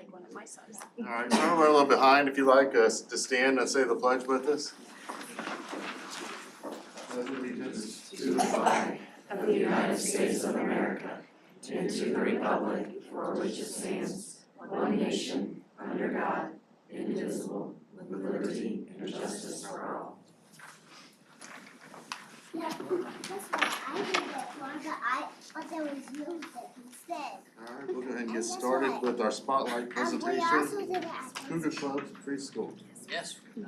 like one of my sons. All right, so we're a little behind. If you'd like us to stand and say the pledge with us. Pledge allegiance To the flag of the United States of America and to the republic for which it stands, one nation, under God, indivisible, with liberty and justice for all. Yeah, that's what I did that one, but there was you that instead. All right, we'll go ahead and get started with our spotlight We presentation. also did that. Cougar Clubs Preschool. Yes, we're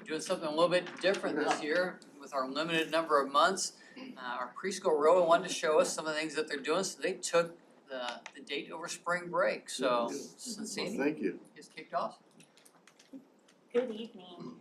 doing something a little bit different this year with our limited number of months. Our preschool row wanted to show us some of the things that they're doing, so they took the date over spring break, so Cincinnati Thank you. is kicked off. Good evening.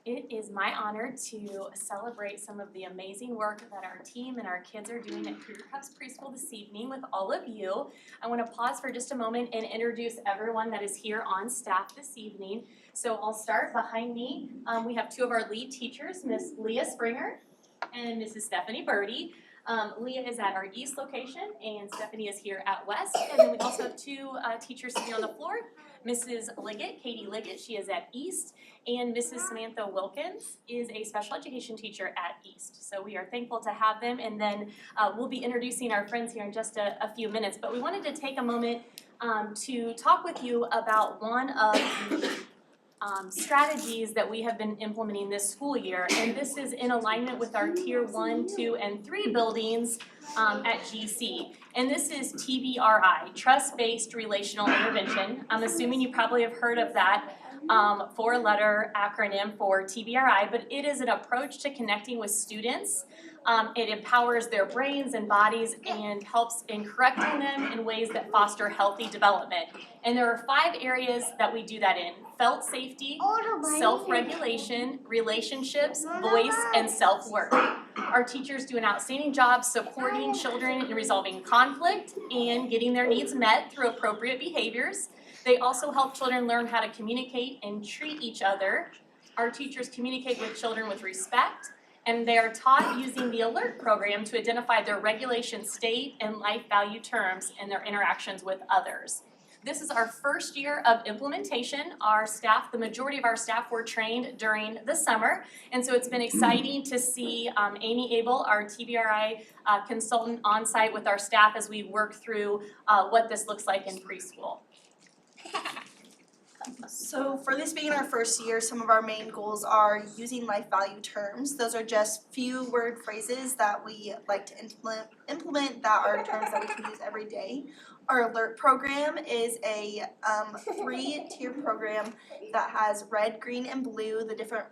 It is my honor to celebrate some of the amazing work that our team and our kids are doing at Cougar Clubs Preschool this evening with all of you. I want to pause for just a moment and introduce everyone that is here on staff this evening. So I'll start behind me. We have two of our lead teachers, Miss Leah Springer and Mrs. Stephanie Birdie. Leah is at our East location and Stephanie is here at West. And then we also have two teachers sitting on the floor. Mrs. Liggett, Katie Liggett, she is at East, and Mrs. Samantha Wilkins is a special education teacher at East. So we are thankful to have them, and then we'll be introducing our friends here in just a few minutes. But we wanted to take a moment to talk with you about one of the strategies that we have been implementing this school year, and this is in alignment with our Tier 1, 2, and 3 buildings at GC. And this is TBRI, Trust-Based Relational Intervention. I'm assuming you probably have heard of that four-letter acronym for TBRI, but it is an approach to connecting with students. It empowers their brains and bodies and helps in correcting them in ways that foster healthy development. And there are 5 areas that we do that in: felt safety, self-regulation, relationships, voice, and self-worth. Our teachers do an outstanding job supporting children in resolving conflict and getting their needs met through appropriate behaviors. They also help children learn how to communicate and treat each other. Our teachers communicate with children with respect, and they are taught using the ALERT program to identify their regulation state and life value terms in their interactions with others. This is our first year of implementation. Our staff, the majority of our staff were trained during the summer, and so it's been exciting to see Amy Abel, our TBRI consultant, on site with our staff as we work through what this looks like in preschool. So for this being our first year, some of our main goals are using life value terms. Those are just few word phrases that we like to implement that are terms that we can use every day. Our ALERT program is a 3-tier program that has red, green, and blue, the different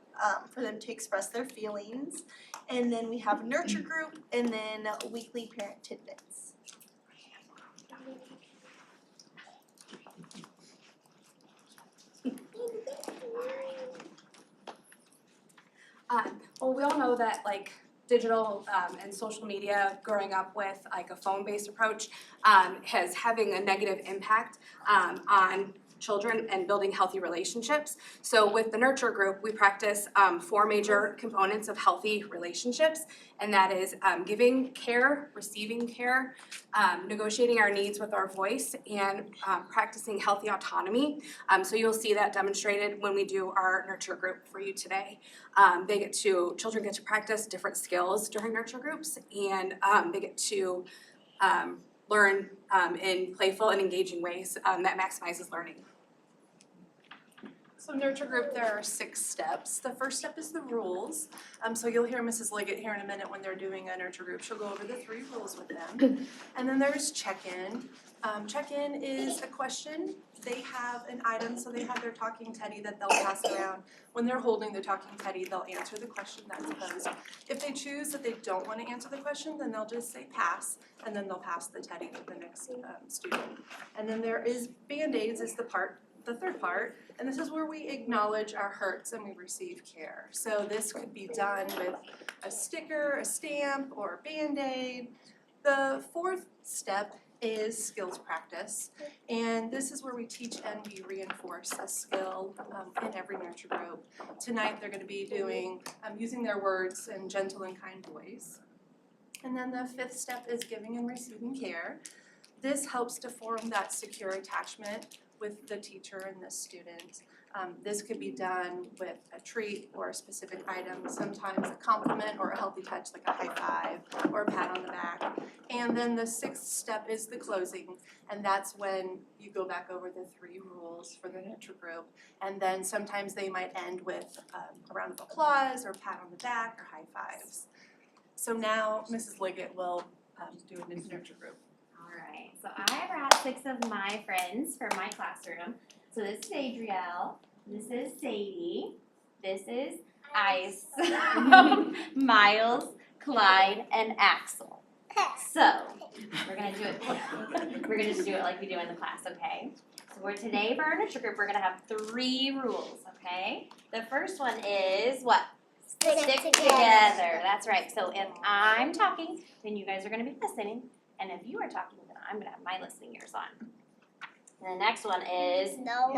for them to express their feelings. And then we have nurture group, and then weekly parent tidbits. Well, we all know that digital and social media, growing up with a phone-based approach, has having a negative impact on children and building healthy relationships. So with the Nurture group, we practice 4 major components of healthy relationships, and that is giving care, receiving care, negotiating our needs with our voice, and practicing healthy autonomy. So you'll see that demonstrated when we do our Nurture group for you today. Children get to practice different skills during Nurture groups, and they get to learn in playful and engaging ways that maximizes learning. So Nurture group, there are 6 steps. The first step is the rules. So you'll hear Mrs. Liggett here in a minute when they're doing a Nurture group. She'll go over the 3 rules with them. And then there's check-in. Check-in is a question. They have an item, so they have their talking teddy that they'll pass around. When they're holding the talking teddy, they'll answer the question that's posed. If they choose that they don't want to answer the question, then they'll just say pass, and then they'll pass the teddy to the next student. And then there is Band-Aids is the third part, and this is where we acknowledge our hurts and we receive care. So this could be done with a sticker, a stamp, or a Band-Aid. The 4th step is skills practice, and this is where we teach and we reinforce a skill in every Nurture group. Tonight they're going to be doing using their words in gentle and kind voice. And then the 5th step is giving and receiving care. This helps to form that secure attachment with the teacher and the student. This could be done with a treat or a specific item, sometimes a compliment or a healthy touch like a high five or a pat on the back. And then the sixth step is the closing, and that's when you go back over the 3 rules for the nurture group. And then sometimes they might end with a round of applause or pat on the back or high fives. So now Mrs. Liggett will do an nurture group. Alright, so I brought 6 of my friends for my classroom. So this is Adrielle, this is Sadie, this is Ice, Miles, Clyde, and Axel. So, we're gonna do it, we're gonna just do it like we do in the class, okay? So today for our nurture group, we're gonna have 3 rules, okay? The first one is what? Stick together, that's right. So if I'm talking, then you guys are gonna be listening, and if you are talking, then I'm gonna have my listening ears on. And the next one is No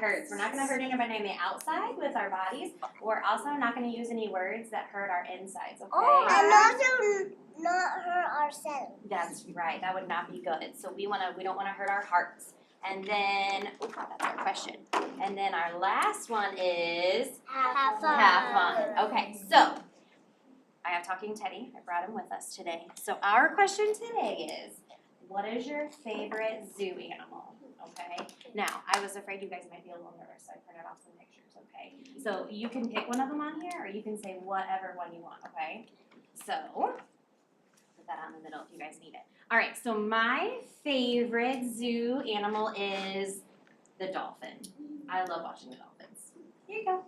hurts. We're not gonna hurt anybody on the outside with our bodies. We're also not gonna use any words that hurt our insides, okay? And also not hurt ourselves. That's right, that would not be good. So we don't wanna hurt our hearts. And then, that's our question. And then our last one is Have fun. have fun. Okay, so I have Talking Teddy. I brought him with us today. So our question today is, what is your favorite zoo animal? Okay. Now, I was afraid you guys might be a little nervous, so I printed off some pictures. Okay. So you can pick one of them on here, or you can say whatever one you want. Okay. So put that on the middle if you guys need it. All right. So my favorite zoo animal is the dolphin. I love watching the dolphins. Here you go.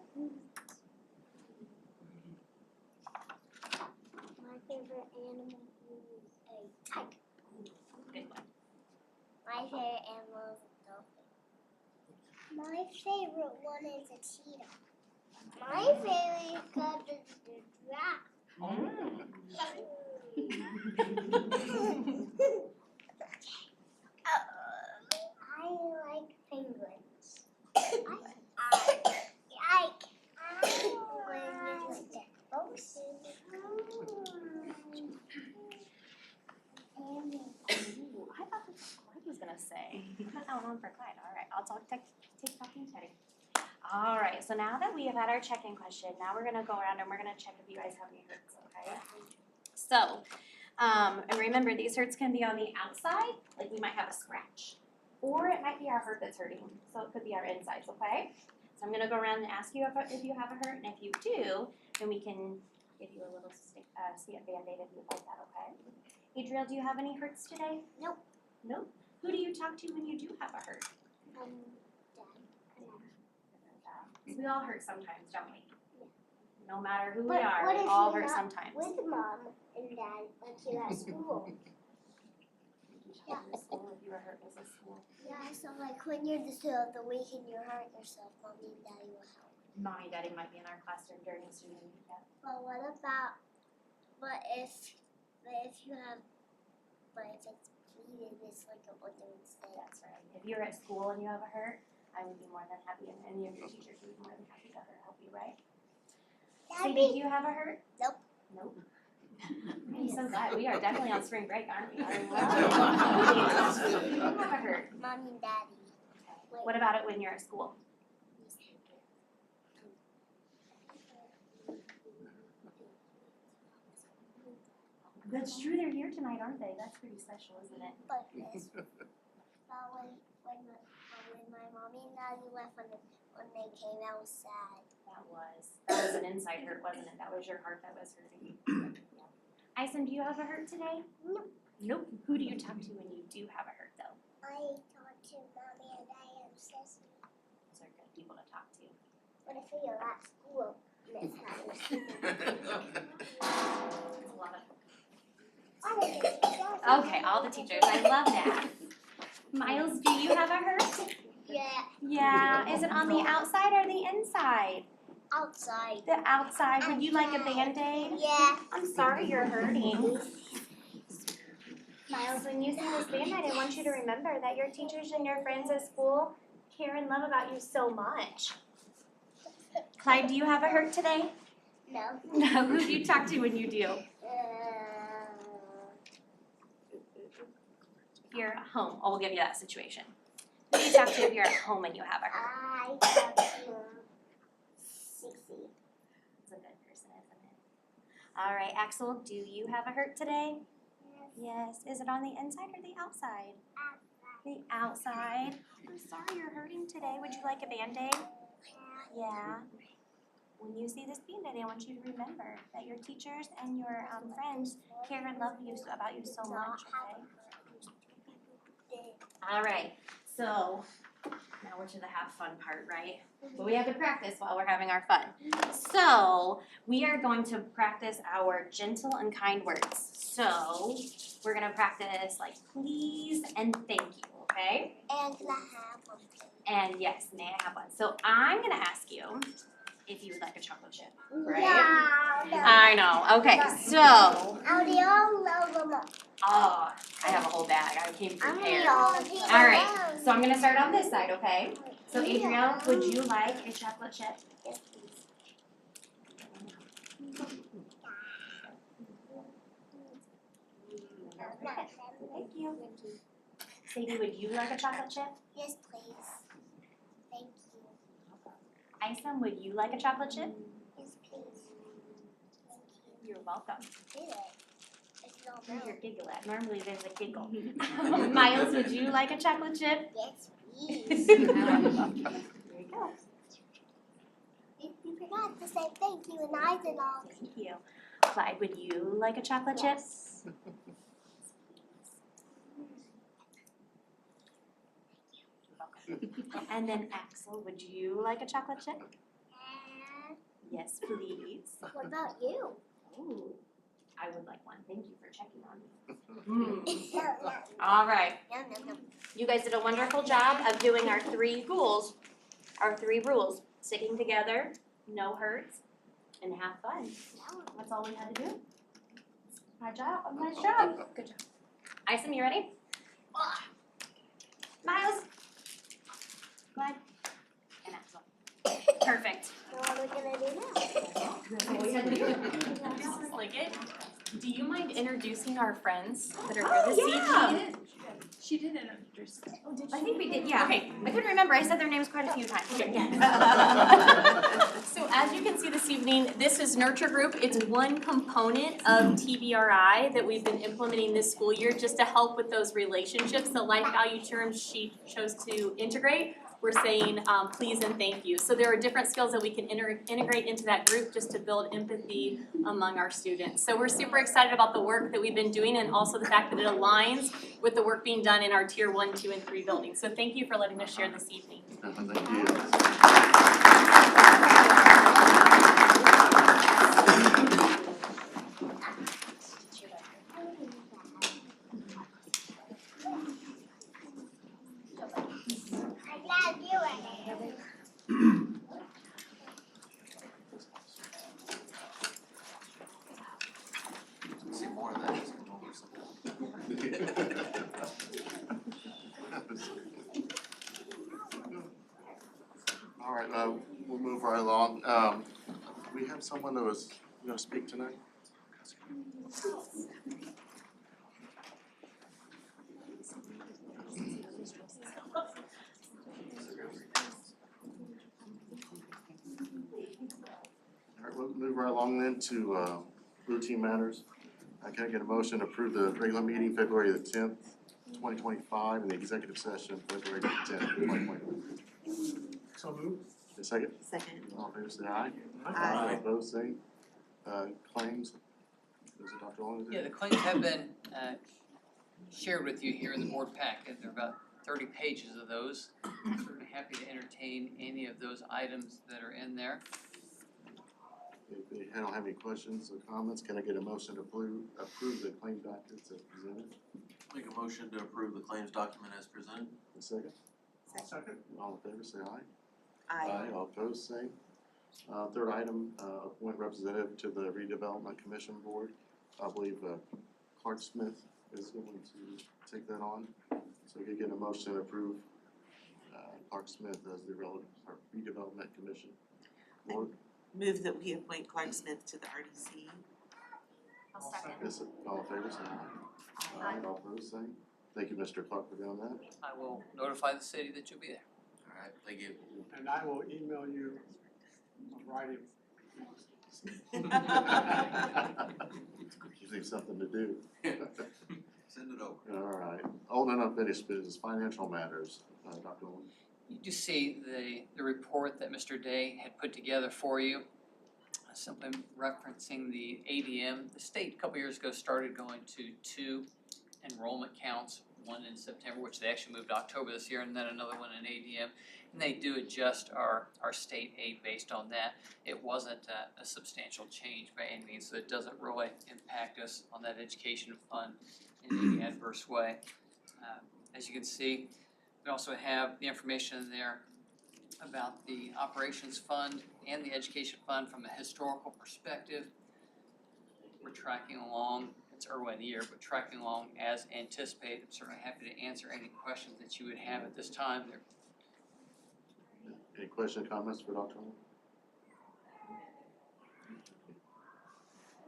My favorite animal is a tiger. Good one. My favorite animal is a dolphin. My favorite one is a cheetah. My favorite bird is the giraffe. I like penguins. I Ooh, I thought that's what Clyde was gonna say. Put that one on for Clyde. All right, I'll take Talking Teddy. All right, so now that we have had our check-in question, now we're gonna go around and we're gonna check if you guys have any hurts, okay? So, and remember, these hurts can be on the outside, like we might have a scratch, or it might be our heart that's hurting, so it could be our insides, okay? So I'm gonna go around and ask you if you have a hurt, and if you do, then we can give you a little Band-Aid if you'd like that, okay? Adrielle, do you have any hurts today? Nope. Nope. Who do you talk to when you do have a hurt? We all hurt sometimes, don't we? No matter who we But are, what we if all you're hurt not sometimes. with mom and dad, like you're at school. Yeah. If you were hurt, was it school? Yeah, so like when you're the middle of the week and you hurt yourself, mommy and daddy will help. Mommy and daddy might be in our classroom during the student week. Yeah. But what about, but if it's bleeding, it's like a organ instead. That's right. If you're at school and you have a hurt, I would be more than happy, and any of your teachers would be more than happy to help you, right? Sadie, do you have a hurt? Nope. Nope. I'm so glad. We are definitely on spring break, aren't we? Who do you have a hurt? Mommy and daddy. Okay. What about it when you're at school? That's true, they're here tonight, aren't they? That's pretty special, isn't it? But this, when my mommy and daddy left, when they came, I was sad. That was an inside hurt, wasn't it? That was your heart that was hurting. Yeah. Ison, do you have a hurt today? Nope. Nope. Who do you talk to when you do have a hurt, though? I talked to mommy and daddy and Sissy. Those are good people to talk to. But if you're at school, Miss Harris. There's a lot of. Oh, Okay, all the teachers. I love that. Miles, do you have a hurt? yeah, Yeah. Is it on the outside or the inside? outside. The outside. Would you like a Band-Aid? Yeah. I'm sorry you're hurting. Miles, when you see this Band-Aid, I want you to remember that your teachers and your friends at school care and love about you so much. Clyde, do you have a hurt today? No. No. Who do you talk to when you do? If you're at home, we'll give you that situation. Who do you talk to if you're at home and you have a hurt? I talk to Cece. It's a good person, isn't it? All right, Axel, do you have a hurt today? Yes. Is it on the inside or the outside? The outside. I'm sorry you're hurting today. Would you like a Band-Aid? Yeah. When you see this Band-Aid, I want you to remember that your teachers and your friends care and love you about you so much, okay? All right, so now we're to the have fun part, right? But we have to practice while we're having our fun. So we are going to practice our gentle and kind words. So we're gonna practice like please and thank you, okay? And can I have one? And yes, may I have one? So I'm gonna ask you if you would like a chocolate chip, right? Yeah. I know, okay, so, I already all love them all. oh, I have a whole bag, I came I'm prepared. all Alright, so I'm gonna start on this side, okay? So Adriel, would you like a chocolate chip? Yes, please. Thank you. Sadie, would you like a chocolate chip? Yes, please. Thank you. Isom, would you like a chocolate chip? Yes, please. Thank you. You're welcome. Did it? It's not Where's your brown. giggle at? Normally there's a giggle. Miles, would you like a chocolate chip? Yes, please. There you go. You forgot to say thank you and I did all. Thank you. Clyde, would you like a chocolate chip? And then Axel, would you like a chocolate chip? And Yes, please. what about you? Ooh, I would like one. Thank you for checking on me. No, no, All right. no. You guys did a wonderful job of doing our 3 rules. Sticking together, no hurts, and have fun. That's all we had to do. Nice job. Good job. Isom, you ready? Miles? Clyde? And Axel. Perfect. So what are we gonna do now? That's all we had to do. Mrs. Liggett, do you mind introducing our friends that are here this evening? She did introduce. Oh, did I think we did, yeah. Okay. I couldn't remember. I said their names quite a few times. So as you can see this evening, this is Nurture Group. It's one component of TBRI that we've been implementing this school year just to help with those relationships. The life value terms she chose to integrate. We're saying please and thank you. So there are different skills that we can integrate into that group just to build empathy among our students. So we're super excited about the work that we've been doing and also the fact that it aligns with the work being done in our tier 1, 2, and 3 buildings. So thank you for letting us share this evening. Thank you. I'm glad you were there. See more of that as we go over some. All right, we'll move right along. We have someone that was gonna speak tonight? All right, we'll move right along then to routine matters. Can I get a motion to approve the regular meeting February the 10th, 2025, and the executive session February the 10th, 2025? So moved. A second? Second. All in favor, say aye. Aye. Opposed, same. Claims, is it Dr. Long? Yeah, the claims have been shared with you here in the board packet. There are about 30 pages of those. Certainly happy to entertain any of those items that are in there. If they don't have any questions or comments, can I get a motion to approve the claim documents as presented? Make a motion to approve the claims document as presented. A second? Second. All in favor, say aye. Aye. All opposed, same. Third item, appoint representative to the redevelopment commission board. I believe Clark Smith is going to take that on. So you get a motion to approve Clark Smith as the redevelopment commission board. Move that we appoint Clark Smith to the RDC. I'll second. Yes, all in favor, say aye. All opposed, same. Thank you, Mr. Clark, for doing that. I will notify the city that you'll be there. All right, thank you. And I will email you a writing. You need something to do. Send it over. All right. Old and unfinished business, financial matters. Dr. Owen. You just see the report that Mr. Day had put together for you, simply referencing the ADM. The state a couple years ago started going to 2 enrollment counts, one in September, which they actually moved to October this year, and then another one in ADM. And they do adjust our state aid based on that. It wasn't a substantial change by any means, so it doesn't really impact us on that education fund in any adverse way. As you can see, we also have the information in there about the operations fund and the education fund from a historical perspective. We're tracking along, it's early in the year, but tracking along as anticipated. I'm certainly happy to answer any questions that you would have at this time. Any questions, comments for Dr. Owen?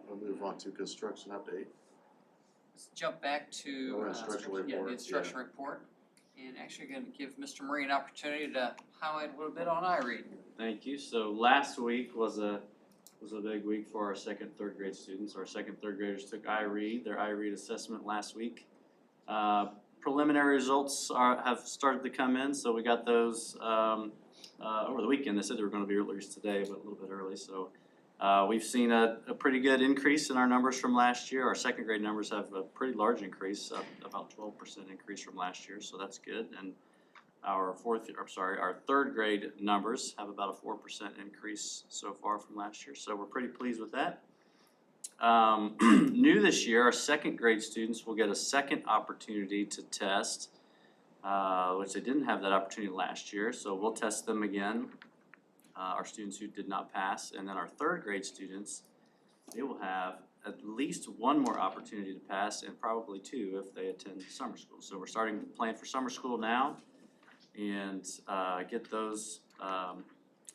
We'll move on to construction update. Let's jump back to Oh, instruction the report, instruction report. And actually going to give Mr. Murray an opportunity to highlight a little bit on iRead. Thank you. So last week was a big week for our second, third grade students. Our second, third graders took iRead, their iRead assessment last week. Preliminary results have started to come in, so we got those over the weekend. They said they were going to be released today, but a little bit early. So we've seen a pretty good increase in our numbers from last year. Our second grade numbers have a pretty large increase, about 12% increase from last year, so that's good. And our third grade numbers have about a 4% increase so far from last year, so we're pretty pleased with that. New this year, our second grade students will get a second opportunity to test, which they didn't have that opportunity last year, so we'll test them again. Our students who did not pass, and then our third grade students, they will have at least one more opportunity to pass, and probably two if they attend summer school. So we're starting to plan for summer school now, and get those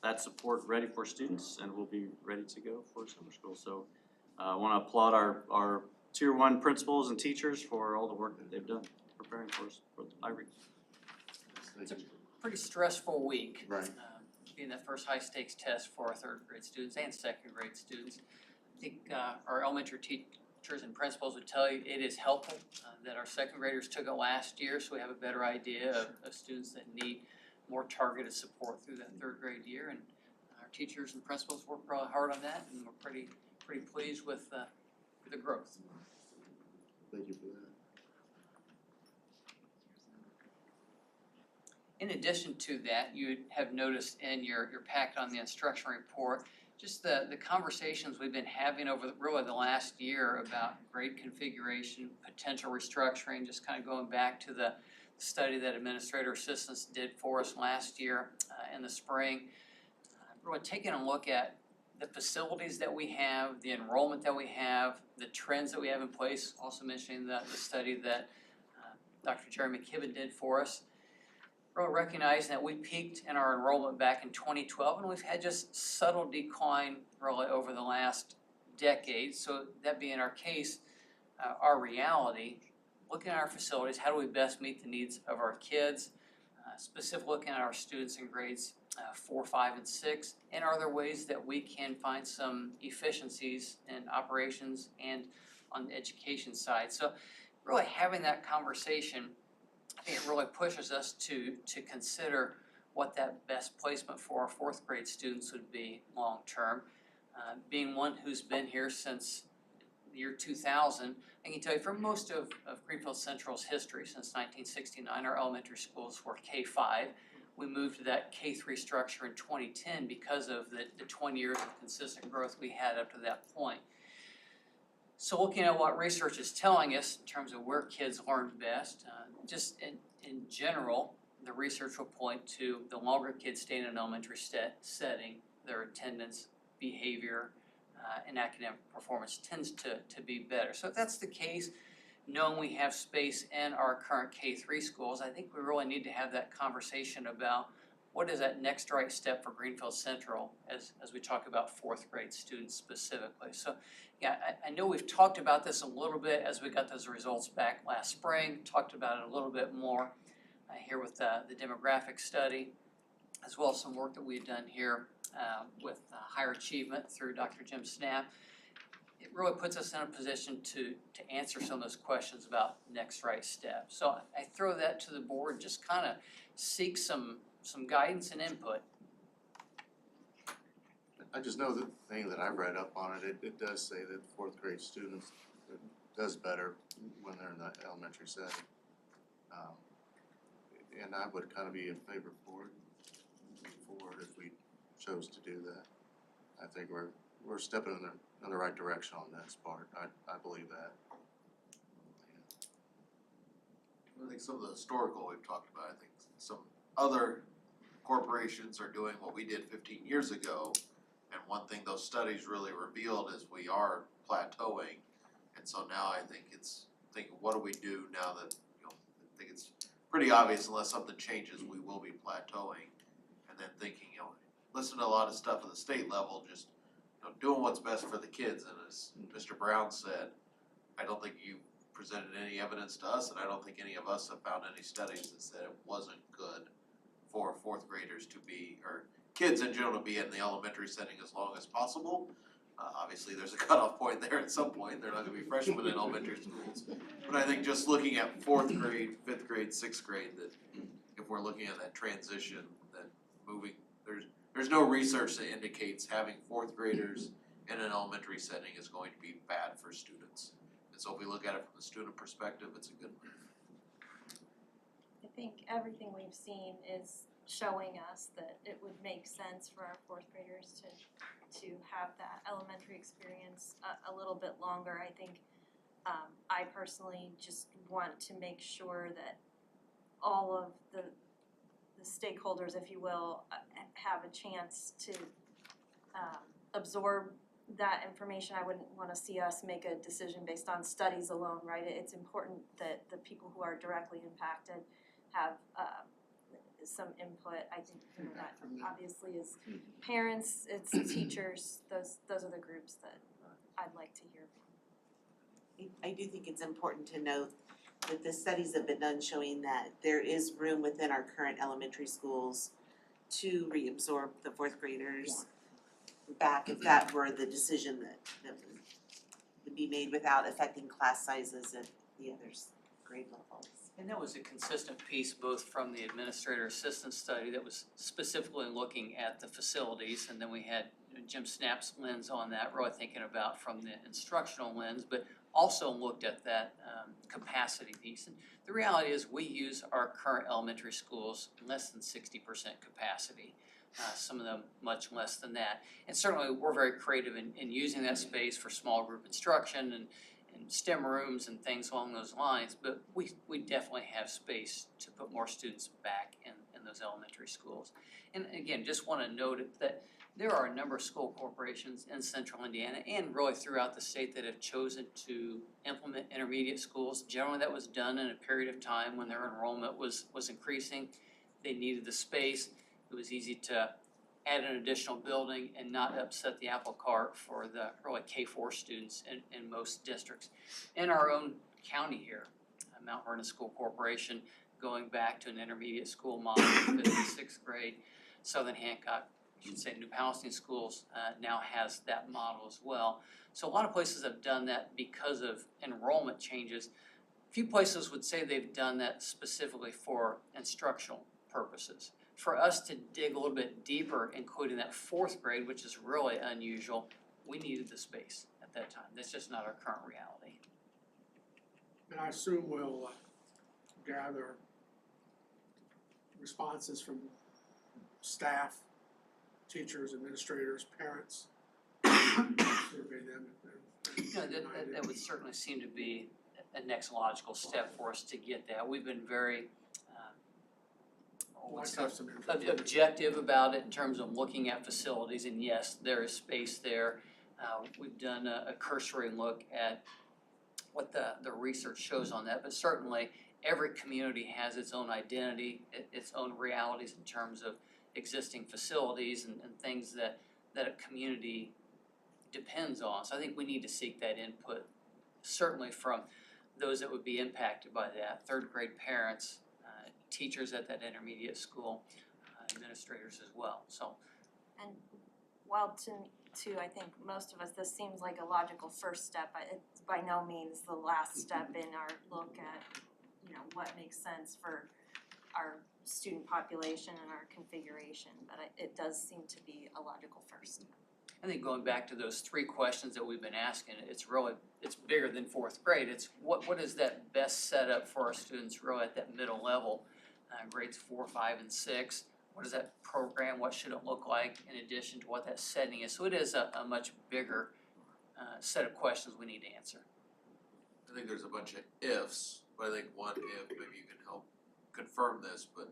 that support ready for students, and we'll be ready to go for summer school. So I want to applaud our Tier 1 principals and teachers for all the work that they've done preparing for us for iRead. It's a pretty stressful week. Right. Being that first high stakes test for our third grade students and second grade students. I think our elementary teachers and principals would tell you it is helpful that our second graders took it last year, so we have a better idea of students that need more targeted support through that third grade year. And our teachers and principals work really hard on that, and we're pretty pleased with the growth. Thank you for that. In addition to that, you have noticed in your packet on the instruction report, just the conversations we've been having over really the last year about grade configuration, potential restructuring, just kind of going back to the study that administrator assistants did for us last year in the spring. Really taking a look at the facilities that we have, the enrollment that we have, the trends that we have in place, also mentioning the study that Dr. Jerry McKibben did for us. Really recognizing that we peaked in our enrollment back in 2012, and we've had just subtle decline really over the last decade. So that being our case, our reality, looking at our facilities, how do we best meet the needs of our kids, specifically looking at our students in grades 4, 5, and 6, and are there ways that we can find some efficiencies in operations and on the education side. So really having that conversation, I think it really pushes us to consider what that best placement for our fourth grade students would be long term. Being one who's been here since the year 2000, I can tell you for most of Greenfield Central's history since 1969, our elementary schools were K-5. We moved to that K-3 structure in 2010 because of the 20 years of consistent growth we had up to that point. So looking at what research is telling us in terms of where kids learn best, just in general, the research will point to the longer kids stay in an elementary setting, their attendance, behavior, and academic performance tends to be better. So if that's the case, knowing we have space in our current K-3 schools, I think we really need to have that conversation about what is that next right step for Greenfield Central as we talk about fourth grade students specifically. So yeah, I know we've talked about this a little bit as we got those results back last spring, talked about it a little bit more here with the demographic study, as well as some work that we've done here with higher achievement through Dr. Jim Snap. It really puts us in a position to answer some of those questions about next right step. So I throw that to the board, just kind of seek some guidance and input. I just know the thing that I read up on it, it does say that fourth grade students does better when they're in the elementary setting. And I would kind of be in favor for it if we chose to do that. I think we're stepping in the right direction on this part. I believe that. I think some of the historical we've talked about, I think some other corporations are doing what we did 15 years ago. And one thing those studies really revealed is we are plateauing. And so now I think it's thinking, what do we do now that, I think it's pretty obvious unless something changes, we will be plateauing. And then thinking, listen to a lot of stuff at the state level, just doing what's best for the kids. And as Mr. Brown said, I don't think you presented any evidence to us, and I don't think any of us have found any studies that said it wasn't good for fourth graders to be, or kids in general to be in the elementary setting as long as possible. Obviously, there's a cutoff point there at some point. They're not gonna be freshmen in elementary schools. But I think just looking at fourth grade, fifth grade, sixth grade, that if we're looking at that transition, that moving, there's no research that indicates having fourth graders in an elementary setting is going to be bad for students. And so if we look at it from the student perspective, it's a good move. I think everything we've seen is showing us that it would make sense for our fourth graders to have that elementary experience a little bit longer. I think I personally just want to make sure that all of the stakeholders, if you will, have a chance to absorb that information. I wouldn't want to see us make a decision based on studies alone, right? It's important that the people who are directly impacted have some input. I think that obviously is parents, it's teachers, those are the groups that I'd like to hear from. I do think it's important to note that the studies have been done showing that there is room within our current elementary schools to reabsorb the fourth graders back if that were the decision that would be made without affecting class sizes at the other grade levels. And that was a consistent piece both from the administrator assistant study that was specifically looking at the facilities, and then we had Jim Snap's lens on that, really thinking about from the instructional lens, but also looked at that capacity piece. And the reality is we use our current elementary schools less than 60% capacity. Some of them much less than that. And certainly we're very creative in using that space for small group instruction and STEM rooms and things along those lines, but we definitely have space to put more students back in those elementary schools. And again, just want to note that there are a number of school corporations in central Indiana and really throughout the state that have chosen to implement intermediate schools. Generally that was done in a period of time when their enrollment was increasing. They needed the space. It was easy to add an additional building and not upset the apple cart for the early K-4 students in most districts. In our own county here, Mount Vernon School Corporation, going back to an intermediate school model for 5th and 6th grade. Southern Hancock, I should say New Palestine Schools now has that model as well. So a lot of places have done that because of enrollment changes. A few places would say they've done that specifically for instructional purposes. For us to dig a little bit deeper, including that 4th grade, which is really unusual, we needed the space at that time. That's just not our current reality. And I assume we'll gather responses from staff, teachers, administrators, parents, survey them. That would certainly seem to be a next logical step for us to get that. We've been very objective about it in terms of looking at facilities, and yes, there is space there. We've done a cursory look at what the research shows on that, but certainly every community has its own identity, its own realities in terms of existing facilities and things that a community depends on. So I think we need to seek that input, certainly from those that would be impacted by that, third grade parents, teachers at that intermediate school, administrators as well, so. And while to I think most of us, this seems like a logical first step, it's by no means the last step in our look at, you know, what makes sense for our student population and our configuration, but it does seem to be a logical first. I think going back to those 3 questions that we've been asking, it's bigger than 4th grade. It's what is that best setup for our students really at that middle level, grades 4, 5, and 6. What is that program? What should it look like in addition to what that setting is? So it is a much bigger set of questions we need to answer. I think there's a bunch of ifs, but I think one if, maybe you can help confirm this, but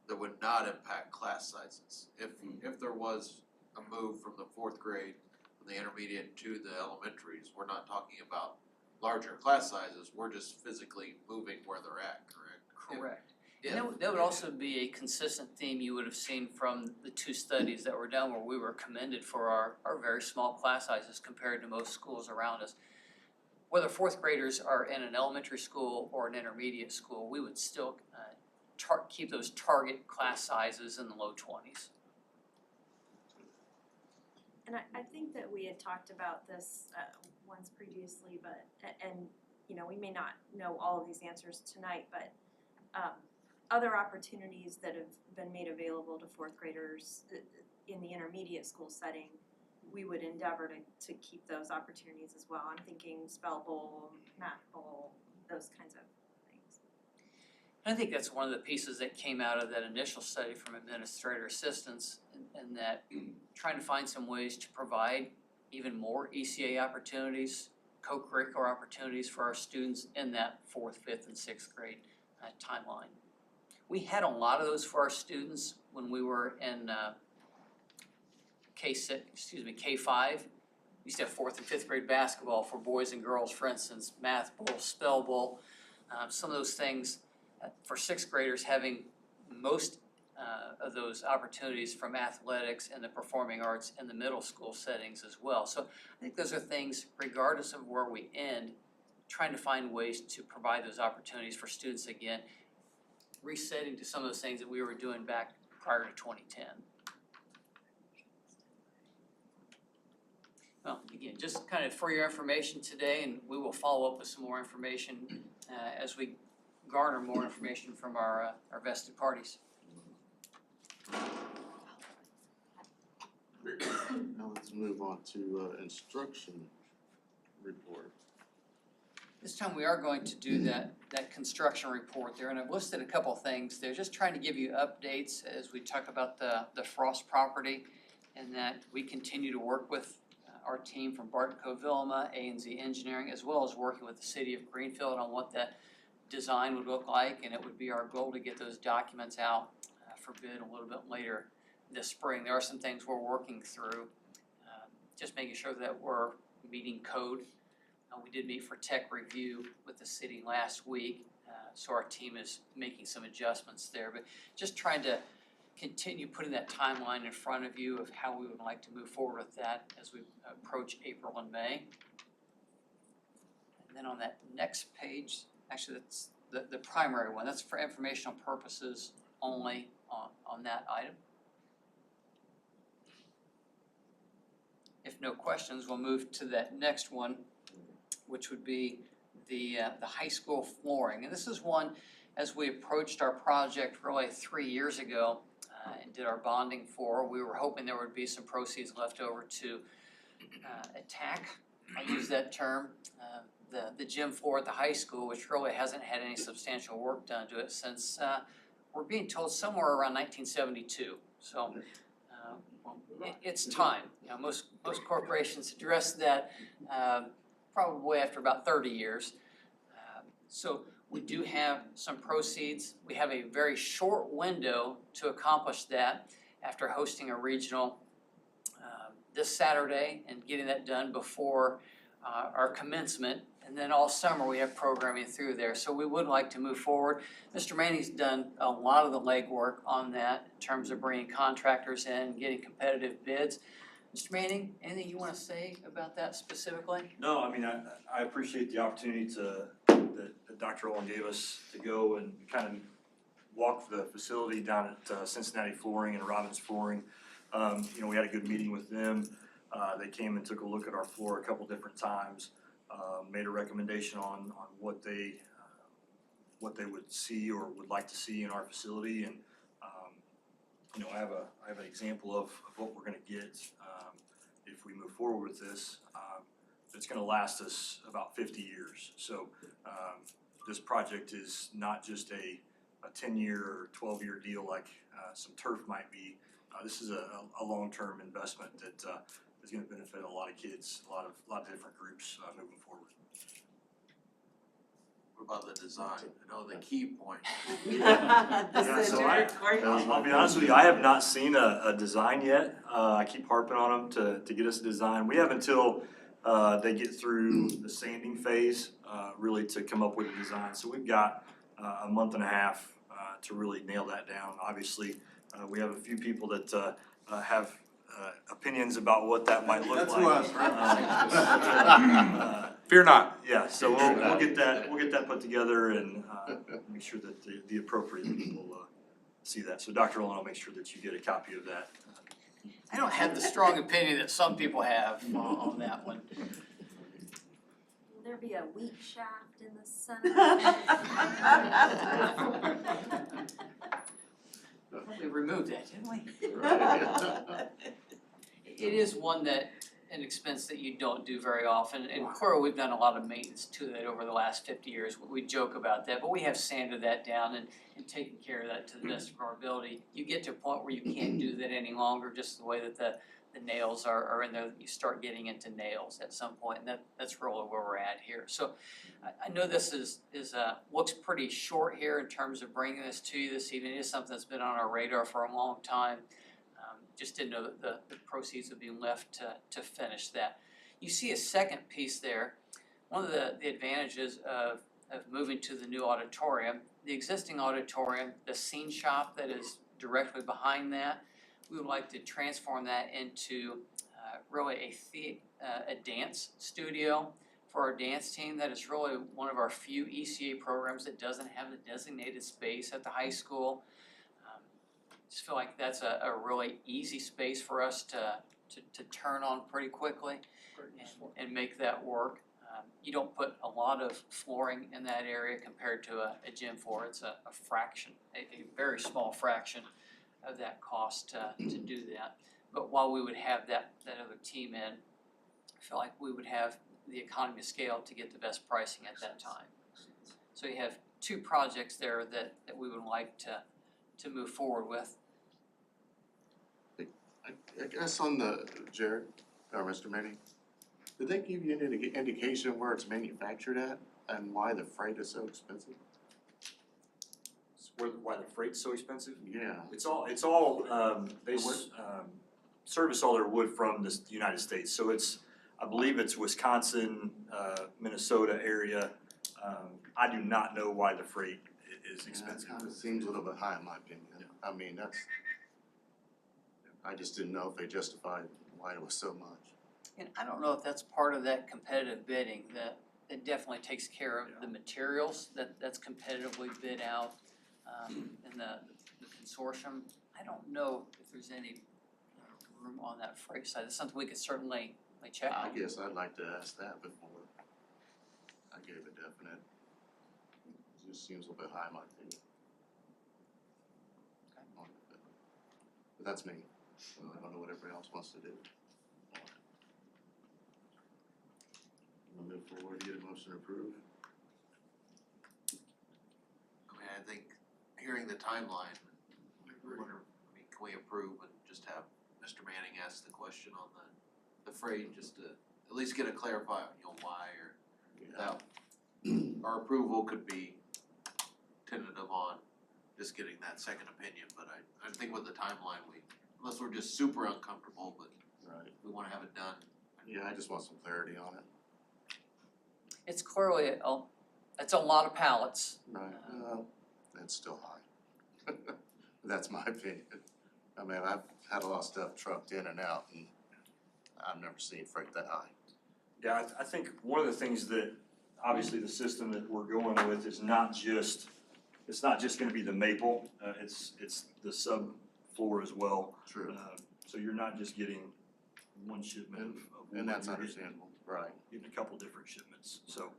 that would not impact class sizes. If there was a move from the 4th grade, from the intermediate to the elementaries, we're not talking about larger class sizes, we're just physically moving where they're at, correct? Correct. And that would also be a consistent theme you would have seen from the 2 studies that were done where we were commended for our very small class sizes compared to most schools around us. Whether 4th graders are in an elementary school or an intermediate school, we would still keep those target class sizes in the low 20s. And I think that we had talked about this once previously, but, and, you know, we may not know all of these answers tonight, but other opportunities that have been made available to 4th graders in the intermediate school setting, we would endeavor to keep those opportunities as well. I'm thinking Spell Bowl, Math Bowl, those kinds of things. And I think that's one of the pieces that came out of that initial study from administrator assistants, and that trying to find some ways to provide even more ECA opportunities, co-curricular opportunities for our students in that 4th, 5th, and 6th grade timeline. We had a lot of those for our students when we were in K5. We used to have 4th and 5th grade basketball for boys and girls, for instance, Math Bowl, Spell Bowl, some of those things for 6th graders having most of those opportunities from athletics and the performing arts in the middle school settings as well. So I think those are things, regardless of where we end, trying to find ways to provide those opportunities for students again, resetting to some of those things that we were doing back prior to 2010. Well, again, just kind of for your information today, and we will follow up with some more information as we garner more information from our vested parties. Now let's move on to instruction report. This time we are going to do that construction report there, and I've listed a couple of things there, just trying to give you updates as we talk about the Frost property, and that we continue to work with our team from Barton Covillama, A&Z Engineering, as well as working with the city of Greenfield on what that design would look like, and it would be our goal to get those documents out for bid a little bit later this spring. There are some things we're working through, just making sure that we're meeting code. We did meet for tech review with the city last week, so our team is making some adjustments there, but just trying to continue putting that timeline in front of you of how we would like to move forward with that as we approach April and May. And then on that next page, actually that's the primary one, that's for informational purposes only on that item. If no questions, we'll move to that next one, which would be the high school flooring. And this is one, as we approached our project really 3 years ago and did our bonding for, we were hoping there would be some proceeds left over to attack, I use that term, the gym floor at the high school, which really hasn't had any substantial work done to it since, we're being told somewhere around 1972. So it's time. You know, most corporations address that probably after about 30 years. So we do have some proceeds. We have a very short window to accomplish that after hosting a regional this Saturday and getting that done before our commencement, and then all summer we have programming through there. So we would like to move forward. Mr. Manning's done a lot of the legwork on that in terms of bringing contractors in, getting competitive bids. Mr. Manning, anything you want to say about that specifically? No, I mean, I appreciate the opportunity that Dr. Olin gave us to go and kind of walk the facility down at Cincinnati Flooring and Robbins Flooring. You know, we had a good meeting with them. They came and took a look at our floor a couple different times, made a recommendation on what they would see or would like to see in our facility. And you know, I have an example of what we're gonna get if we move forward with this. It's gonna last us about 50 years. So this project is not just a 10-year or 12-year deal like some turf might be. This is a long-term investment that is gonna benefit a lot of kids, a lot of different groups moving forward. What about the design? I know the key point. Yeah, so I'll be honest with you, I have not seen a design yet. I keep harping on them to get us a design. We have until they get through the sanding phase, really to come up with a design. So we've got a month and a half to really nail that down. Obviously, we have a few people that have opinions about what that might look That's like. who I was Fear not. Yeah, so we'll get that put together and make sure that the appropriate people see that. So Dr. Olin, I'll make sure that you get a copy of that. I don't have the strong opinion that some people have on that one. Will there be a weak shaft in the center? We removed that, didn't we? It is an expense that you don't do very often. In Cora, we've done a lot of maintenance to that over the last 50 years. We joke about that, but we have sanded that down and taken care of that to the best of our ability. You get to a point where you can't do that any longer, just the way that the nails are in there. You start getting into nails at some point, and that's really where we're at here. So I know this is looks pretty short here in terms of bringing this to you this evening. It is something that's been on our radar for a long time. Just didn't know that the proceeds would be left to finish that. You see a second piece there. One of the advantages of moving to the new auditorium, the existing auditorium, the scene shop that is directly behind that, we would like to transform that into really a dance studio for our dance team. That is really one of our few ECA programs that doesn't have the designated space at the high school. Just feel like that's a really easy space for us to turn on pretty quickly and make that work. You don't put a lot of flooring in that area compared to a gym floor. It's a fraction, a very small fraction of that cost to do that. But while we would have that other team in, I feel like we would have the economy of scale to get the best pricing at that time. So you have two projects there that we would like to move forward with. I guess on the, Jared, or Mr. Manning, did they give you any indication where it's manufactured at and why the freight is so expensive? Why the freight's so expensive? Yeah. It's all they service all their wood from the United States. So I believe it's Wisconsin, Minnesota area. I do not know why the freight is expensive. It seems a little bit high in my opinion. I mean, I just didn't know if they justified why it was so much. And I don't know if that's part of that competitive bidding, that it definitely takes care of the materials that's competitively bid out in the consortium. I don't know if there's any room on that freight side. It's something we could certainly check I on. guess I'd like to ask that before I gave a definite. It just seems a little bit high in my opinion. But that's me. So I don't know what everybody else wants to do. We'll move forward, get a motion approved. I mean, I think hearing the timeline, can we approve and just have Mr. Manning ask the question on the freight, just to at least get a clarify, why or that. Our approval could be tentative on just getting that second opinion, but I think with the timeline, unless we're just super uncomfortable, but Right. we wanna have it done. Yeah, I just want some clarity on it. it's clearly, it's a lot of pallets. Right, it's still high. That's my opinion. I mean, I've had a lot of stuff trucked in and out, and I've never seen freight that high. Yeah, I think one of the things that, obviously the system that we're going with is not just, it's not just gonna be the maple, it's the subfloor as well. True. So you're not just getting one shipment of wood, And that's you're getting- understandable, right? Getting a couple different shipments, so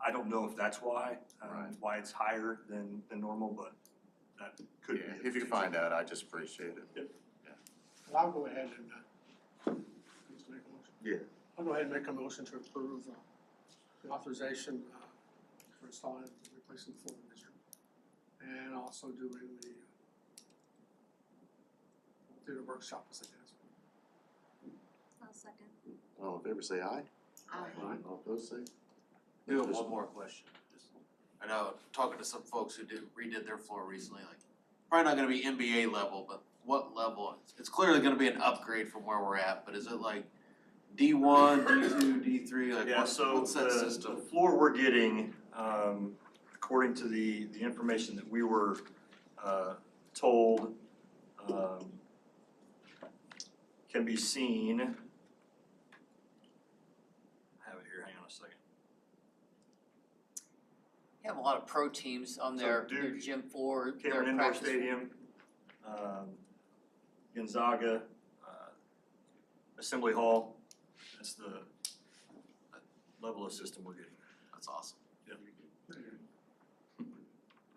I don't know if that's why, Right. why it's higher than normal, but that could be. Yeah, it if you find out, I just appreciate it. Well, I'll go ahead and, please make a motion. Yeah. I'll go ahead and make a motion to approve the authorization for installing and replacing the floor in this room. And also doing the workshop as it is. I'll second. All in favor, say aye. Aye. All opposed, say. Do have one more question. I know, talking to some folks who redid their floor recently, like, probably not gonna be NBA level, but what level? It's clearly gonna be an upgrade from where we're at, but is it like D1, D2, D3, like Yeah, so what's that the system? floor we're getting, according to the information that we were told, can be seen. I have it here, hang on a second. You have a lot of pro teams on So their Duke, gym floor, their Cameron Indoor practice. Stadium, Gonzaga, Assembly Hall, that's the level of system we're getting. That's awesome.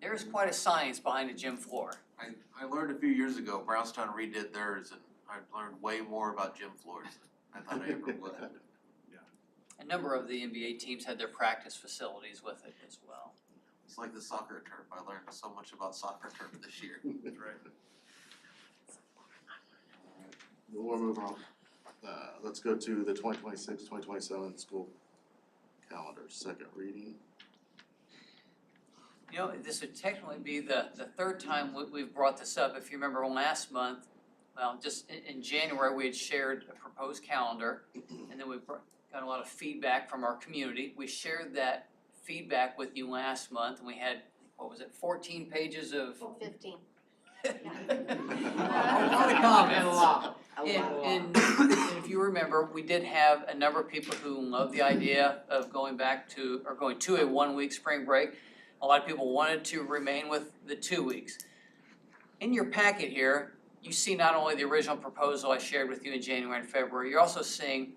There's quite a science behind a gym floor. I learned a few years ago, Brownstown redid theirs, and I learned way more about gym floors than I thought I ever would. A number of the NBA teams had their practice facilities with it as well. It's like the soccer turf, I learned so much about soccer turf this year. That's right. We'll move on. Let's go to the 2026-2027 school calendar, second reading. You know, this would technically be the third time we've brought this up. If you remember last month, well, just in January, we had shared a proposed calendar, and then we got a lot of feedback from our community. We shared that feedback with you last month, and we had, what was it, 14 pages of 15. a lot of comments. And if you remember, we did have a number of people who loved the idea of going to a 1 week spring break. A lot of people wanted to remain with the 2 weeks. In your packet here, you see not only the original proposal I shared with you in January and February, you're also seeing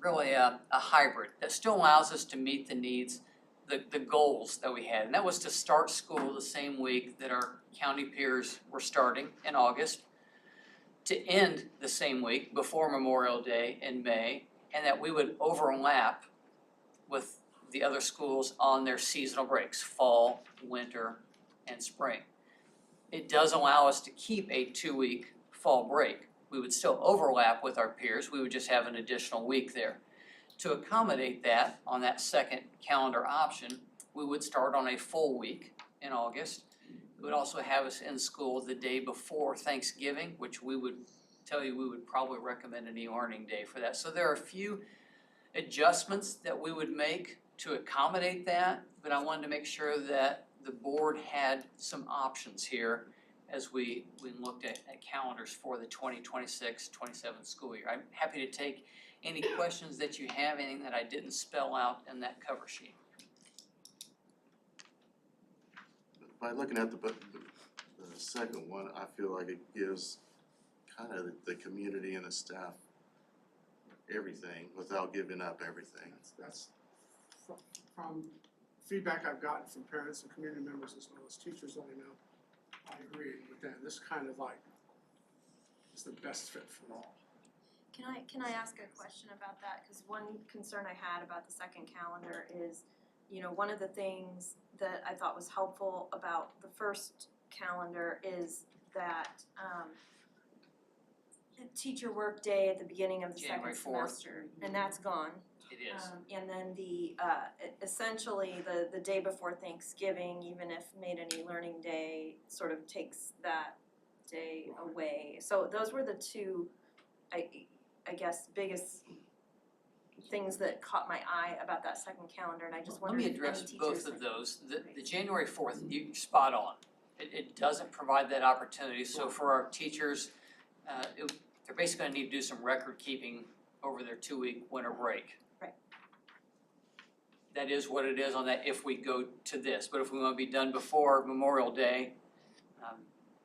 really a hybrid that still allows us to meet the needs, the goals that we had. And that was to start school the same week that our county peers were starting in August, to end the same week before Memorial Day in May, and that we would overlap with the other schools on their seasonal breaks, fall, winter, and spring. It does allow us to keep a 2 week fall break. We would still overlap with our peers, we would just have an additional week there. To accommodate that, on that second calendar option, we would start on a full week in August. It would also have us in school the day before Thanksgiving, which we would tell you we would probably recommend an e-learning day for that. So there are a few adjustments that we would make to accommodate that, but I wanted to make sure that the board had some options here as we looked at calendars for the 2026-27 school year. I'm happy to take any questions that you have, anything that I didn't spell out in that cover sheet. By looking at the second one, I feel like it gives kind of the community and the staff everything without giving up everything. That's from feedback I've gotten from parents and community members as well as teachers that I know. I agree with that. This kind of like is the best fit for all. Can I ask a question about that? Because one concern I had about the second calendar is, one of the things that I thought was helpful about the first calendar is that teacher work day at the beginning of the January second 4th. semester, and that's gone. It is. And then essentially the day before Thanksgiving, even if made an e-learning day, sort of takes that day away. So those were the two, I guess, biggest things that caught my eye about that second calendar, and I just Let wondered me if any address teachers. both of those. The January 4th, you're spot on. It doesn't provide that opportunity, so for our teachers, they're basically gonna need to do some record keeping over their 2-week winter break. Right. That is what it is on that if we go to this, but if we wanna be done before Memorial Day,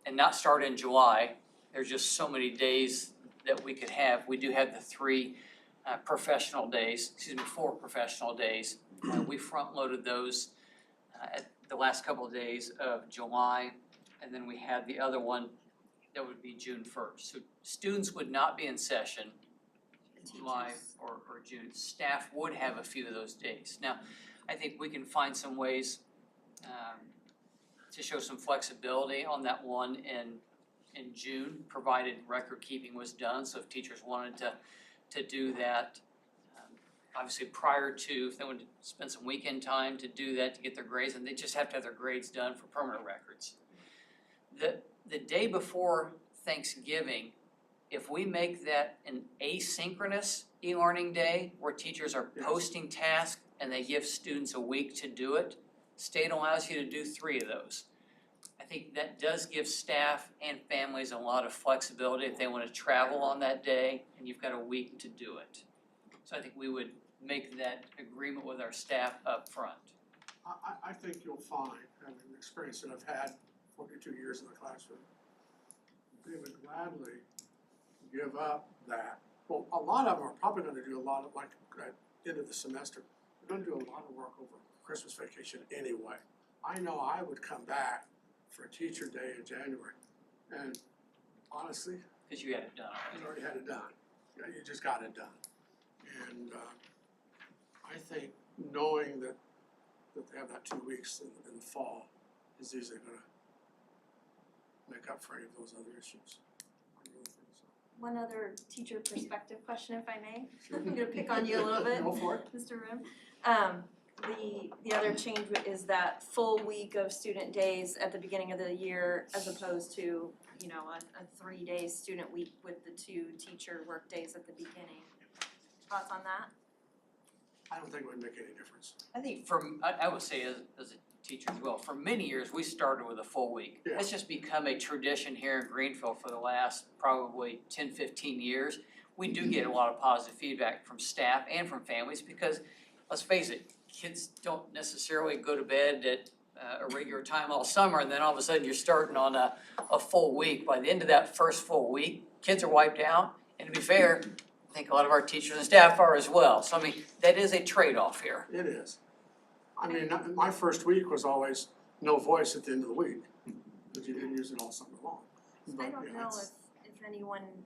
and not start in July, there's just so many days that we could have. We do have the 3 professional days, 4 professional days. We front-loaded those at the last couple of days of July, and then we had the other one that would be June 1st. So students would not be in session July or June. Staff would have a few of those days. Now, I think we can find some ways to show some flexibility on that one in June, provided record keeping was done. So if teachers wanted to do that, obviously prior to, if they wanted to spend some weekend time to do that, to get their grades, and they just have to have their grades done for permanent records. The day before Thanksgiving, if we make that an asynchronous e-learning day where teachers are posting tasks and they give students a week to do it, state allows you to do 3 of those. I think that does give staff and families a lot of flexibility if they want to travel on that day and you've got a week to do it. So I think we would make that agreement with our staff up front. I think you'll find, having the experience that I've had 42 years in the classroom, they would gladly give up that. Well, a lot of them are probably gonna do a lot of, like, at the end of the semester, they're gonna do a lot of work over Christmas vacation anyway. I know I would come back for a teacher day in January, and honestly, Because you had it done you already. already had it done. Yeah, you just got it done. And I think knowing that they have that 2 weeks in the fall is easily gonna make up for any of those other issues. I really think so. One other teacher perspective question, if I may. I'm gonna pick on you a little bit, Go for it. Mr. Rim. The other change is that full week of student days at the beginning of the year as opposed to, you know, a 3-day student week with the 2 teacher work days at the beginning. Thoughts on that? I don't think it would make any difference. I think I would say as a teacher as well, for many years, we started with a full week. Yeah. It's just become a tradition here in Greenfield for the last probably 10, 15 years. We do get a lot of positive feedback from staff and from families because, let's face it, kids don't necessarily go to bed at a regular time all summer and then all of a sudden you're starting on a full week. By the end of that first full week, kids are wiped out, and to be fair, I think a lot of our teachers and staff are as well. So I mean, that is a trade-off here. It is. I mean, my first week was always no voice at the end of the week, because you didn't use it all summer long. I But, don't yeah, know it's- if anyone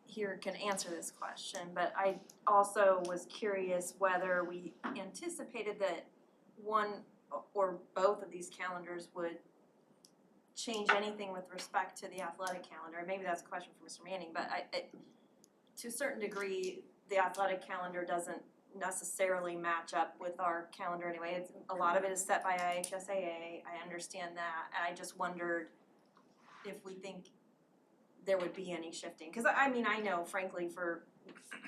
here can answer this question, but I also was curious whether we anticipated that one or both of these calendars would change anything with respect to the athletic calendar. Maybe that's a question for Mr. Manning, but to a certain degree, the athletic calendar doesn't necessarily match up with our calendar anyway. It's, a lot of it is set by IHSAA, I understand that, and I just wondered if we think there would be any shifting, cause I mean, I know frankly for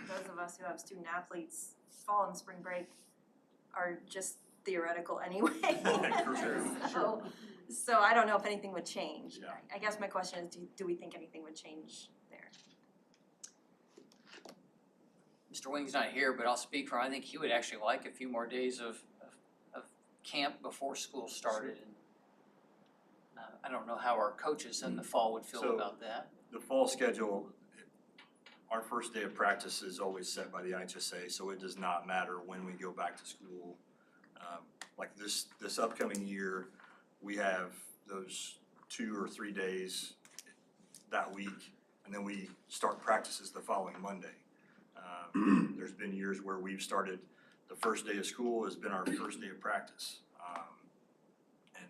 those of us who have student athletes, fall and spring break are just theoretical anyway. So I don't know if anything would change. Yeah. I guess my question is, do we think anything would change there? Mr. Wing's not here, but I'll speak for him. I think he would actually like a few more days of camp before school started. And I don't know how our coaches in the fall would feel So- about that. The fall schedule, our first day of practice is always set by the IHSA, so it does not matter when we go back to school. Like this upcoming year, we have those 2 or 3 days that week, and then we start practices the following Monday. There's been years where we've started, the first day of school has been our first day of practice. And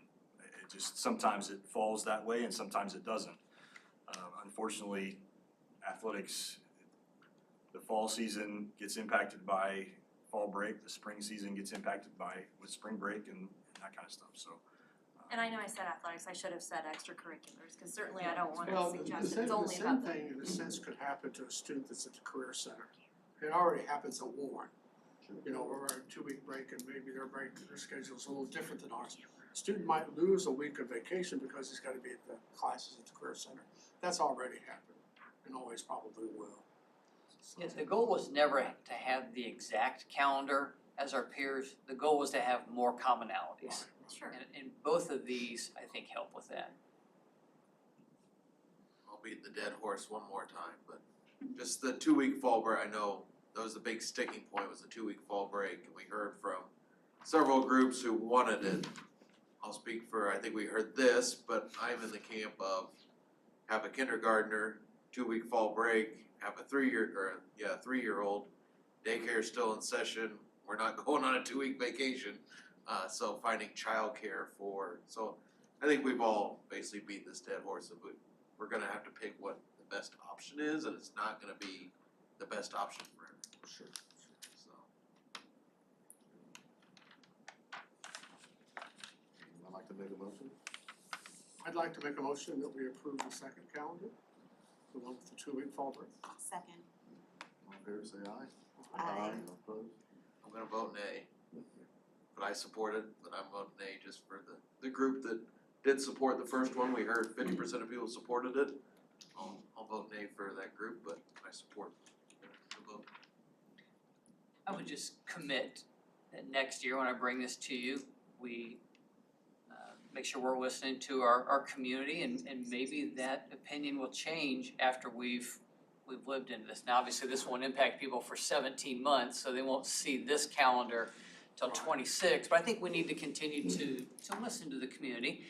it just, sometimes it falls that way and sometimes it doesn't. Unfortunately, athletics, the fall season gets impacted by fall break, the spring season gets impacted with spring break and that kind of stuff, so. And I know I said athletics, I should have said extracurriculars, cause certainly I don't wanna Well, suggest it's only about the same thing in a sense could happen to a student that's at the career center. It already happens at Warren. You know, we're on a 2-week break and maybe their schedule's a little different than ours. Student might lose a week of vacation because he's gotta be at the classes at the Career Center. That's already happened and always probably will. So- Yes, the goal was never to have the exact calendar as our peers. The goal was to have more commonalities. Sure. And both of these, I think, help with that. I'll beat the dead horse one more time, but just the 2-week fall break, I know that was the big sticking point, was the 2-week fall break, and we heard from several groups who wanted it. I'll speak for, I think we heard this, but I'm in the camp of have a kindergartner, 2-week fall break, have a 3-year-old, daycare's still in session, we're not going on a 2-week vacation. So finding childcare so I think we've all basically beat this dead horse of we're gonna have to pick what the best option is, and it's not gonna be the best option for everyone. Sure. So, I'd like to make a motion. I'd like to make a motion that we approve the second calendar, the one with the 2-week fall break. Second. All in favor, say aye. Aye. All opposed? I'm gonna vote nay. But I support it, but I'm voting nay just for the group that did support the first one. We heard 50% of people supported it. I'll vote nay for that group, but I support the vote. I would just commit that next year when I bring this to you, we make sure we're listening to our community and maybe that opinion will change after we've lived into this. Now, obviously, this won't impact people for 17 months, so they won't see this calendar till 26, but I think we need to continue to listen to the community.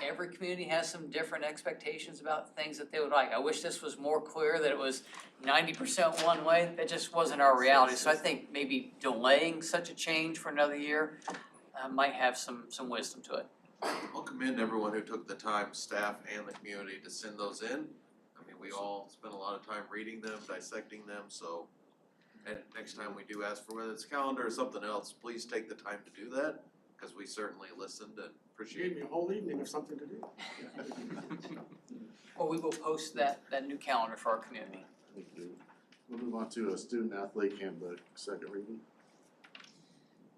Every community has some different expectations about things that they would like. I wish this was more clear that it was 90% one way. That just wasn't our reality. So I think maybe delaying such a change for another year might have some wisdom to it. I'll commend everyone who took the time, staff and the community, to send those in. I mean, we all spent a lot of time reading them, dissecting them, so and next time we do ask for whether it's calendar or something else, please take the time to do that, because we certainly listened and You appreciate gave me a whole evening of something to do. Or we will post that new calendar for our community. Thank you. We'll move on to a student athlete handbook, second reading.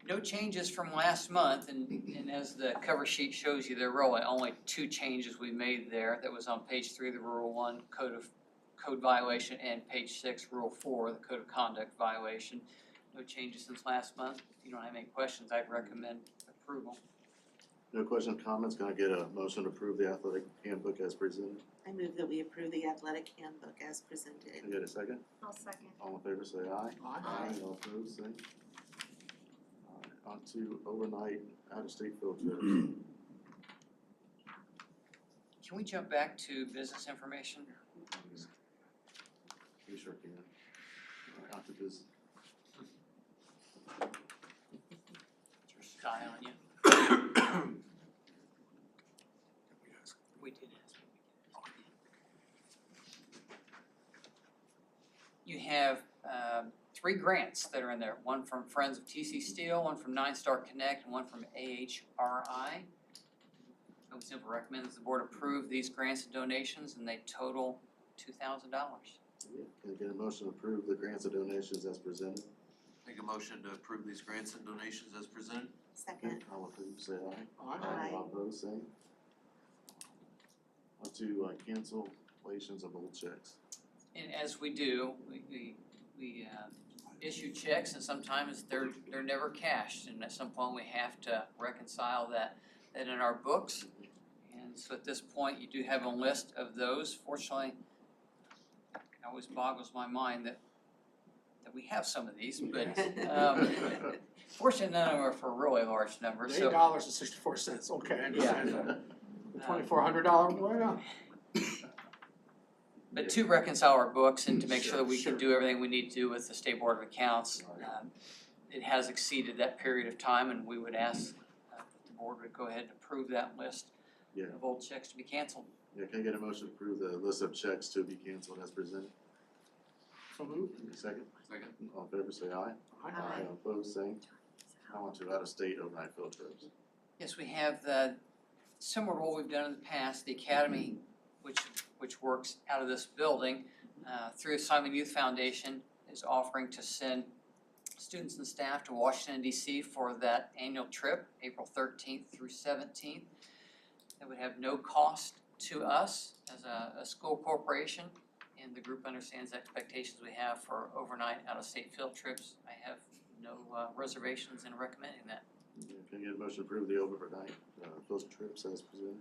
No changes from last month, and as the cover sheet shows you, there were really only 2 changes we made there. That was on page 3 of the Rule 1 Code violation, and page 6, Rule 4, the Code of Conduct violation. No changes since last month. If you don't have any questions, I'd recommend approval. No questions, comments, can I get a motion to approve the athletic handbook as presented? I move that we approve the athletic handbook as presented. Can I get a second? I'll second. All in favor, say aye. Aye. All opposed, say. On to overnight out-of-state field trips. Can we jump back to business information? We sure can. Out to business. Your sky on you. We did ask. You have 3 grants that are in there, one from Friends of TC Steel, one from 9-Star Connect, and one from AHRI. I would simply recommend that the board approve these grants and donations, and they total $2,000. Can I get a motion to approve the grants and donations as presented? Make a motion to approve these grants and donations as presented. Second. All approved, say aye. Aye. All opposed, say. On to cancellations of old checks. And as we do, we issue checks, and sometimes they're never cashed, and at some point we have to reconcile that in our books. And so at this point, you do have a list of those. Fortunately, it always boggles my mind that we have some of these, but fortunately none of them are for really large numbers, so. $8.64, okay, I understand that. The $2,400, well, yeah. But to reconcile our books and to make sure that we can do everything we need to do with the State Board of Accounts, it has exceeded that period of time, and we would ask that the board would go ahead and approve that list Yeah. of old checks to be canceled. Yeah, can I get a motion to approve the list of checks to be canceled as presented? So moved. Second? Second. All in favor, say aye. Aye. All opposed, same. Now on to out-of-state overnight field trips. Yes, we have the, similar to what we've done in the past, the Academy, which works out of this building, through Simon Youth Foundation, is offering to send students and staff to Washington DC for that annual trip, April 13th through 17th. That would have no cost to us as a school corporation, and the group understands the expectations we have for overnight out-of-state field trips. I have no reservations in recommending that. Can I get a motion to approve the overnight field trips as presented?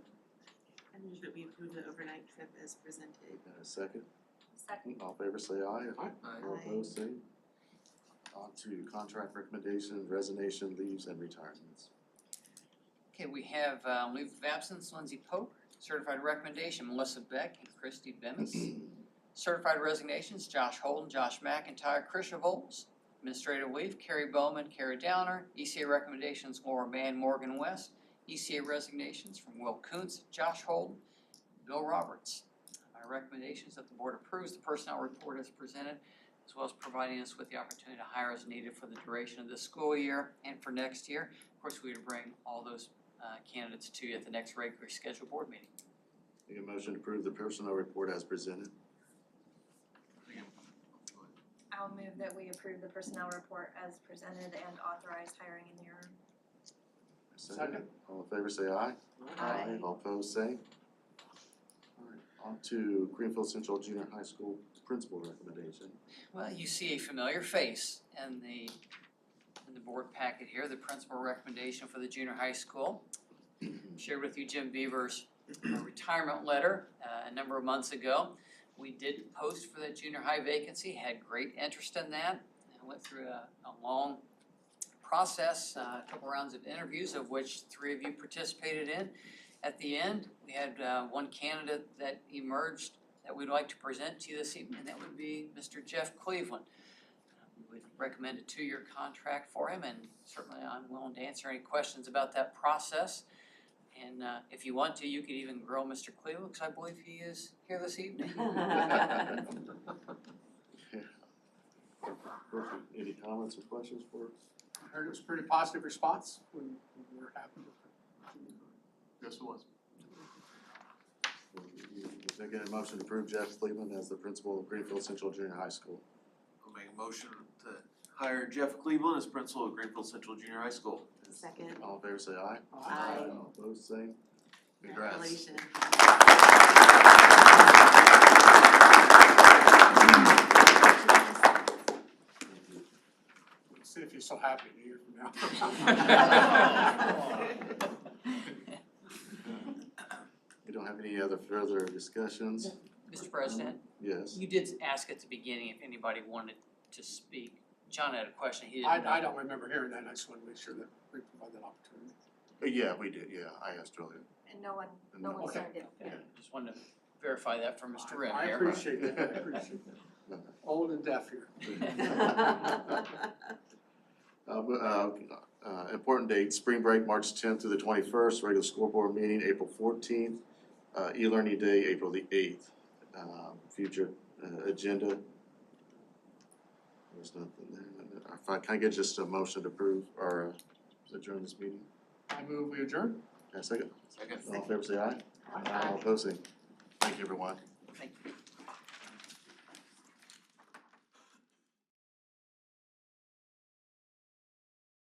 I move that we approve the overnight trip as presented. Second? Second. All in favor say aye. All opposed, say. On to contract recommendation, resignation, leaves, and retirements. Okay, we have leave of absence, Lindsay Pope. Certified recommendation, Melissa Beck and Christy Bemis. Certified resignations, Josh Holden, Josh McIntyre, Krisha Volz. Administrative leave, Carrie Bowman, Carrie Downer. ECA recommendations, Laura Mann, Morgan West. ECA resignations from Will Kuntz, Josh Holden, Bill Roberts. My recommendation is that the board approves the personnel report as presented, as well as providing us with the opportunity to hire as needed for the duration of this school year and for next year. Of course, we would bring all those candidates to you at the next regularly scheduled board meeting. Need a motion to approve the personnel report as presented. I'll move that we approve the personnel report as presented and authorize hiring in the interim. Second. All in favor say aye. Aye. All opposed, say. All right, on to Greenfield Central Junior High School principal recommendation. Well, you see a familiar face in the board packet here, the principal recommendation for the junior high school. Shared with you Jim Beaver's retirement letter a number of months ago. We did post for that junior high vacancy, had great interest in that, and went through a long process, a couple rounds of interviews, of which 3 of you participated in. At the end, we had one candidate that emerged that we'd like to present to you this evening, and that would be Mr. Jeff Cleveland. We would recommend a 2-year contract for him, and certainly I'm willing to answer any questions about that process. And if you want to, you could even grill Mr. Cleveland, because I believe he is here this evening. Perfect. Any comments or questions for? I heard it was a pretty positive response when we were happy with it. Yes, it was. Can I get a motion to approve Jeff Cleveland as the principal of Greenfield Central Junior High School? I'll make a motion to hire Jeff Cleveland as principal of Greenfield Central Junior High School. Second. All in favor say aye. Aye. All opposed, say. Congrats. Congratulations. See if he's so happy a year from now. We don't have any other further discussions? Mr. President, Yes. you did ask at the beginning if anybody wanted to speak. John had a question, he didn't. I don't remember hearing that, I just wanted to make sure that we provide that opportunity. Yeah, we did, yeah, I asked earlier. And no one Okay. started. Okay, just wanted to verify that from Mr. Rim I here. appreciate that, I appreciate that. Old and deaf here. Important dates, spring break, March 10th through the 21st, regular school board meeting, April 14th, e-learning day, April the 8th. Future agenda. There's nothing there. If I can get just a motion to approve or adjourn this meeting. I move we adjourn. Second. Second. All in favor say aye. All opposed say. Thank you, everyone. Thank you.